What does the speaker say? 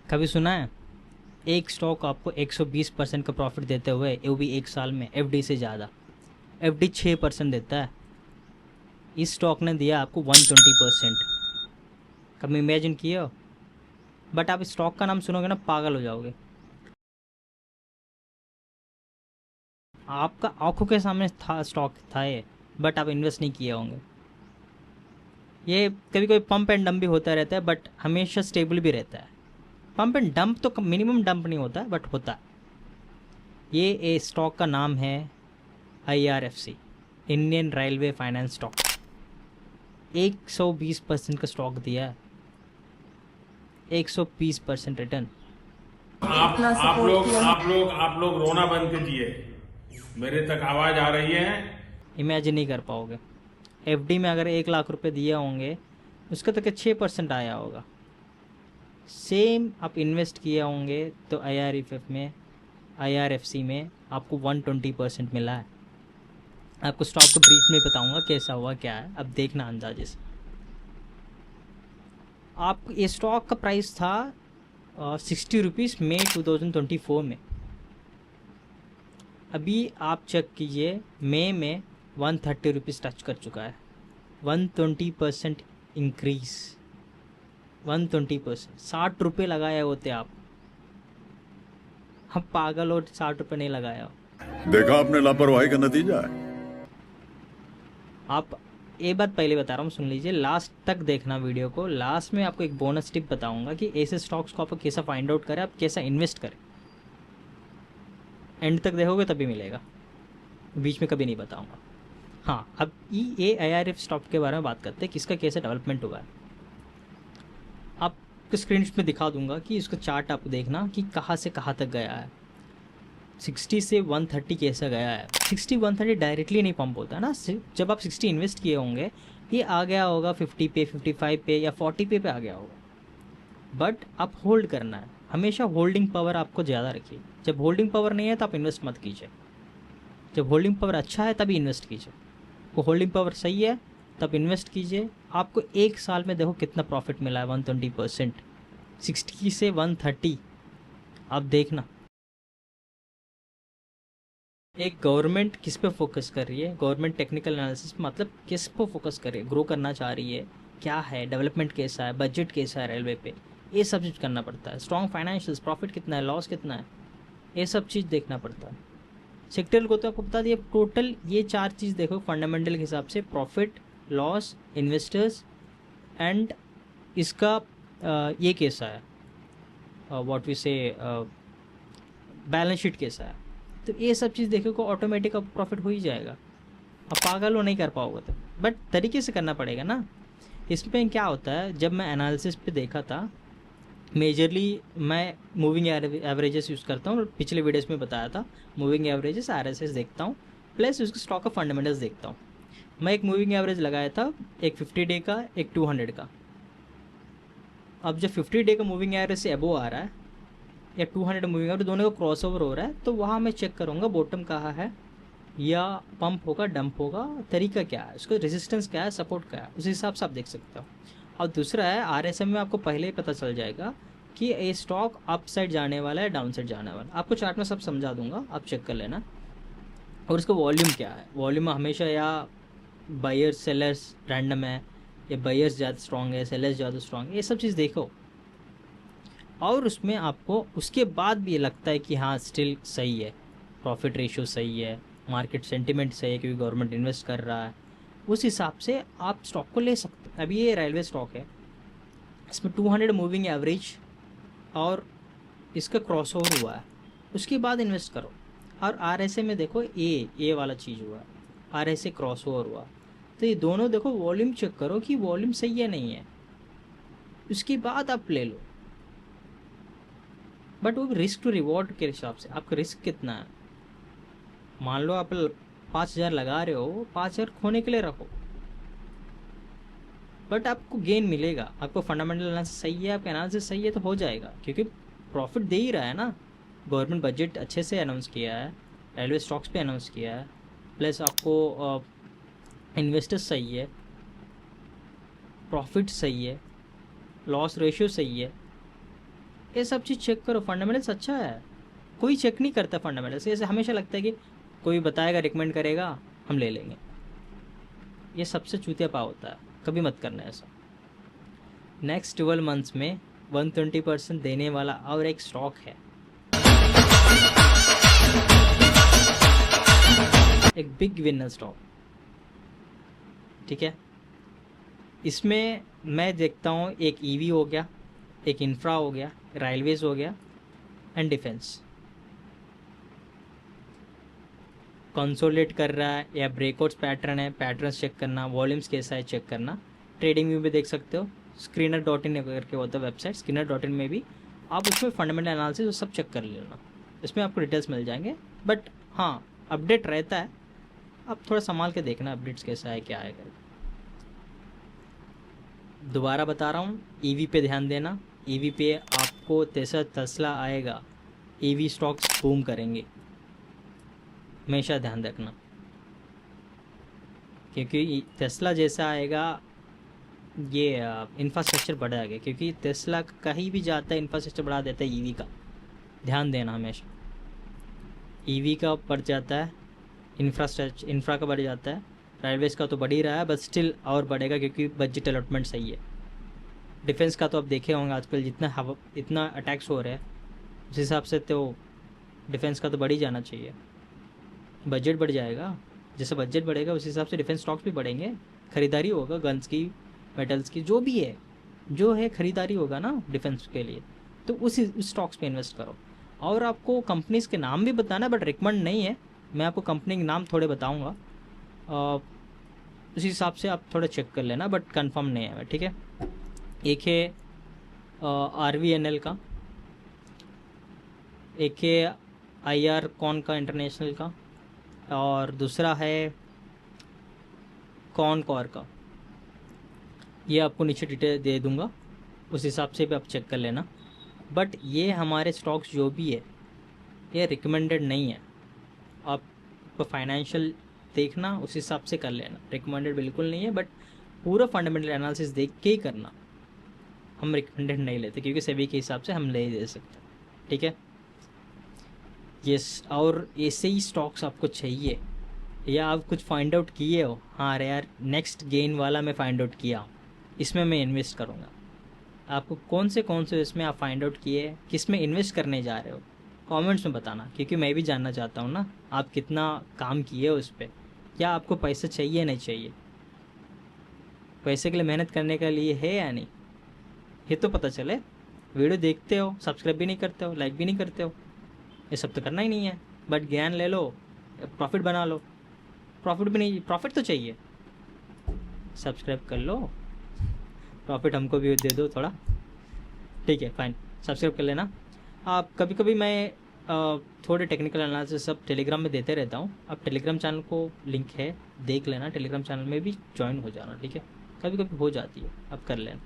कभी सुना है एक स्टॉक आपको 120% का प्रॉफिट देते हुए, वो भी एक साल में, एफडी से ज़्यादा? एफडी 6% देता है, इस स्टॉक ने दिया आपको 120%। कभी इमेजिन किए हो? बट आप स्टॉक का नाम सुनोगे ना, पागल हो जाओगे। आपका आंखों के सामने था, स्टॉक था ये, बट आप इन्वेस्ट नहीं किए होंगे। ये कभी कभी पंप एंड डंप भी होता रहता है, बट हमेशा स्टेबल भी रहता है। पंप एंड डंप तो मिनिमम डंप नहीं होता, बट होता है। ये स्टॉक का नाम है IRFC, Indian railway finance stock. 120% का स्टॉक दिया है, 120% रिटर्न। आप इतना आप सपोर्ट लोग किया आप लोग रोना बंद कीजिए। मेरे तक आवाज आ रही है। इमेजिन नहीं कर पाओगे। एफडी में अगर 1 लाख रुपए दिए होंगे, उसका तो क्या 6% आया होगा। सेम आप इन्वेस्ट किए होंगे तो IRFC में आपको 120% मिला है। आपको स्टॉक को ब्रीफ में बताऊंगा कैसा हुआ क्या है, अब देखना अंदाजे से। आप ये स्टॉक का प्राइस था 60 रुपीज़ मई 2024 में। अभी आप चेक कीजिए, मई में 130 रुपीज़ टच कर चुका है। 120% इंक्रीज, 120%। 60 रुपये लगाए होते आप, हम पागल हो, 60 रुपये नहीं लगाया हो। देखा आपने लापरवाही का नतीजा है। आप ये बात पहले बता रहा हूँ, सुन लीजिए, लास्ट तक देखना वीडियो को। लास्ट में आपको एक बोनस टिप बताऊंगा कि ऐसे स्टॉक्स को आपको कैसा फाइंड आउट करें, आप कैसा इन्वेस्ट करें। एंड तक देखोगे तभी मिलेगा, बीच में कभी नहीं बताऊंगा। हाँ, अब ये IRF स्टॉक के बारे में बात करते हैं, किसका कैसे डेवलपमेंट हुआ है। आपको स्क्रीन में दिखा दूंगा कि इसका चार्ट आप देखना कि कहाँ से कहाँ तक गया है। 60 से 130 कैसा गया है। 60 130 डायरेक्टली नहीं पंप होता है ना। जब आप 60 इन्वेस्ट किए होंगे, ये आ गया होगा 50 पे, 55 पे या 40 पे आ गया होगा। बट आप होल्ड करना है, हमेशा होल्डिंग पावर आपको ज़्यादा रखिए। जब होल्डिंग पावर नहीं है तो आप इन्वेस्ट मत कीजिए। जब होल्डिंग पावर अच्छा है तभी इन्वेस्ट कीजिए। वो होल्डिंग पावर सही है तब इन्वेस्ट कीजिए। आपको एक साल में देखो कितना प्रॉफिट मिला है, 120%। 60 से 130, आप देखना। एक गवर्नमेंट किस पे फोकस कर रही है, गवर्नमेंट टेक्निकल एनालिसिस मतलब किस पे फोकस कर रही है, ग्रो करना चाह रही है, क्या है डेवलपमेंट, कैसा है बजट, कैसा है रेलवे पे, ये सब चीज़ करना पड़ता है। स्ट्रॉन्ग फाइनेंशियल्स, प्रॉफिट कितना है, लॉस कितना है, ये सब चीज़ देखना पड़ता है। सेक्टरल को तो आपको बता दिया, टोटल ये 4 चीज़ देखो फंडामेंटल के हिसाब से, प्रॉफिट, लॉस, इन्वेस्टर्स एंड इसका ये कैसा है, व्हाट वी से, बैलेंस शीट कैसा है। तो ये सब चीज़ देखो, ऑटोमेटिक अब प्रॉफिट हो ही जाएगा। अब पागल हो नहीं कर पाओगे तो, बट तरीके से करना पड़ेगा ना। इसमें क्या होता है, जब मैं एनालिसिस पे देखा था, मेजरली मैं मूविंग एवरेजेस यूज़ करता हूँ। पिछले वीडियोस में बताया था, मूविंग एवरेजेस RSS देखता हूँ, प्लस उसके स्टॉक का फंडामेंटल्स देखता हूँ। मैं एक मूविंग एवरेज लगाया था, एक 50 डे का, एक 200 का। अब जब 50 डे का मूविंग एवरेज से अबो आ रहा है या 200 मूविंग एवरेज, दोनों का क्रॉस ओवर हो रहा है, तो वहाँ मैं चेक करूँगा बॉटम कहाँ है, या पंप होगा, डंप होगा, तरीका क्या है, उसका रेजिस्टेंस क्या है, सपोर्ट क्या है, उस हिसाब से आप देख सकते हो। और दूसरा है RSM में आपको पहले ही पता चल जाएगा कि ये स्टॉक अप साइड जाने वाला है, डाउन साइड जाने वाला है। आपको चार्ट में सब समझा दूंगा, आप चेक कर लेना। और इसका वॉल्यूम क्या है, वॉल्यूम हमेशा या बायर्स सेलर्स रैंडम है, या बायर्स ज़्यादा स्ट्रॉन्ग है, सेलर्स ज़्यादा स्ट्रॉन्ग है, ये सब चीज़ देखो। और उसमें आपको उसके बाद भी ये लगता है कि हाँ स्टिल सही है, प्रॉफिट रेशियो सही है, मार्केट सेंटिमेंट सही है क्योंकि गवर्नमेंट इन्वेस्ट कर रहा है, उस हिसाब से आप स्टॉक को ले सकते हैं। अभी ये रेलवे स्टॉक है, इसमें 200 मूविंग एवरेज और इसका क्रॉस ओवर हुआ है, उसके बाद इन्वेस्ट करो। और RSA में देखो, ए वाला चीज़ हुआ है, RSA क्रॉस ओवर हुआ, तो ये दोनों देखो, वॉल्यूम चेक करो कि वॉल्यूम सही है नहीं है, उसके बाद आप ले लो। बट वो रिस्क टू रिवॉर्ड के हिसाब से, आपका रिस्क कितना है। मान लो आप 5,000 लगा रहे हो, 5,000 खोने के लिए रखो, बट आपको गेन मिलेगा। आपको फंडामेंटल एनालिसिस सही है, आपका एनालिसिस सही है तो हो जाएगा, क्योंकि प्रॉफिट दे ही रहा है ना। गवर्नमेंट बजट अच्छे से अनाउंस किया है, रेलवे स्टॉक्स पे अनाउंस किया है, प्लस आपको इन्वेस्टर्स सही है, प्रॉफिट सही है, लॉस रेशियो सही है, ये सब चीज़ चेक करो, फंडामेंटल्स अच्छा है, कोई चेक नहीं करता फंडामेंटल्स। ऐसे हमेशा लगता है कि कोई बताएगा, रिकमेंड करेगा, हम ले लेंगे। ये सबसे चूतिया पाव होता है, कभी मत करना ऐसा। नेक्स्ट 12 मंथ्स में 120% देने वाला और एक स्टॉक है, एक बिग विनर स्टॉक, ठीक है। इसमें मैं देखता हूँ एक ईवी हो गया, एक इंफ्रा हो गया, रेलवेज हो गया एंड डिफेंस। कंसोलिडेट कर रहा है या ब्रेकआउट्स पैटर्न है, पैटर्न्स चेक करना, वॉल्यूम्स कैसा है चेक करना। ट्रेडिंग व्यू भी देख सकते हो, screener.in करके होता है वेबसाइट, screener.in में भी आप उसमें फंडामेंटल एनालिसिस सब चेक कर लेना, इसमें आपको डिटेल्स मिल जाएंगे। बट हाँ, अपडेट रहता है, आप थोड़ा संभाल के देखना अपडेट्स कैसा है, क्या है करके। दोबारा बता रहा हूँ, ईवी पे ध्यान देना। ईवी पे आपको टेस्ला आएगा, ईवी स्टॉक्स बूम करेंगे, हमेशा ध्यान रखना, क्योंकि टेस्ला जैसा आएगा ये इंफ्रास्ट्रक्चर बढ़ाएगा, क्योंकि टेस्ला कहीं भी जाता है इंफ्रास्ट्रक्चर बढ़ा देता है ईवी का, ध्यान देना हमेशा। ईवी का बढ़ जाता है, इंफ्रा का बढ़ जाता है, रेलवेज़ का तो बढ़ ही रहा है, बट स्टिल और बढ़ेगा क्योंकि बजट अलॉटमेंट सही है। डिफेंस का तो आप देखे होंगे आजकल इतना अटैक्स हो रहे हैं, उस हिसाब से तो डिफेंस का तो बढ़ ही जाना चाहिए, बजट बढ़ जाएगा, जैसे बजट बढ़ेगा उस हिसाब से डिफेंस स्टॉक्स भी बढ़ेंगे, ख़रीदारी होगा गन्स की, मेटल्स की, जो भी है, जो है ख़रीदारी होगा ना डिफेंस के लिए, तो उस स्टॉक्स पे इन्वेस्ट करो। और आपको कंपनीज़ के नाम भी बताना है, बट रिकमेंड नहीं है, मैं आपको कंपनी के नाम थोड़े बताऊँगा, उस हिसाब से आप थोड़ा चेक कर लेना, बट कंफर्म नहीं है, ठीक है। एक है RVNL का, एक है IR कॉन का, इंटरनेशनल का, और दूसरा है कॉर का। ये आपको नीचे डिटेल दे दूंगा, उस हिसाब से भी आप चेक कर लेना। बट ये हमारे स्टॉक्स जो भी है ये रिकमेंडेड नहीं है, आप फाइनेंशियल देखना उस हिसाब से कर लेना, रिकमेंडेड बिल्कुल नहीं है, बट पूरा फंडामेंटल एनालिसिस देख के ही करना। हम रिकमेंडेड नहीं लेते क्योंकि सेबी के हिसाब से हम नहीं दे सकते, ठीक है। यस, और ऐसे ही स्टॉक्स आपको चाहिए, या आप कुछ फाइंड आउट किए हो, हाँ अरे यार नेक्स्ट गेन वाला मैं फाइंड आउट किया हूँ, इसमें मैं इन्वेस्ट करूँगा। आपको कौन से इसमें आप फाइंड आउट किए, किस में इन्वेस्ट करने जा रहे हो, कमेंट्स में बताना, क्योंकि मैं भी जानना चाहता हूँ ना आप कितना काम किए हो उस पर, क्या आपको पैसा चाहिए नहीं चाहिए, पैसे के लिए मेहनत करने के लिए है या नहीं, ये तो पता चले। वीडियो देखते हो, सब्सक्राइब भी नहीं करते हो, लाइक भी नहीं करते हो, ये सब तो करना ही नहीं है, बट ज्ञान ले लो, प्रॉफिट बना लो, प्रॉफिट भी नहीं, प्रॉफिट तो चाहिए, सब्सक्राइब कर लो, प्रॉफिट हमको भी दे दो थोड़ा, ठीक है फाइन, सब्सक्राइब कर लेना। आप कभी कभी मैं थोड़े टेक्निकल एनालिसिस सब टेलीग्राम में देते रहता हूँ, आप टेलीग्राम चैनल को लिंक है देख लेना, टेलीग्राम चैनल में भी ज्वाइन हो जाना, ठीक है, कभी कभी हो जाती है, आप कर लेना।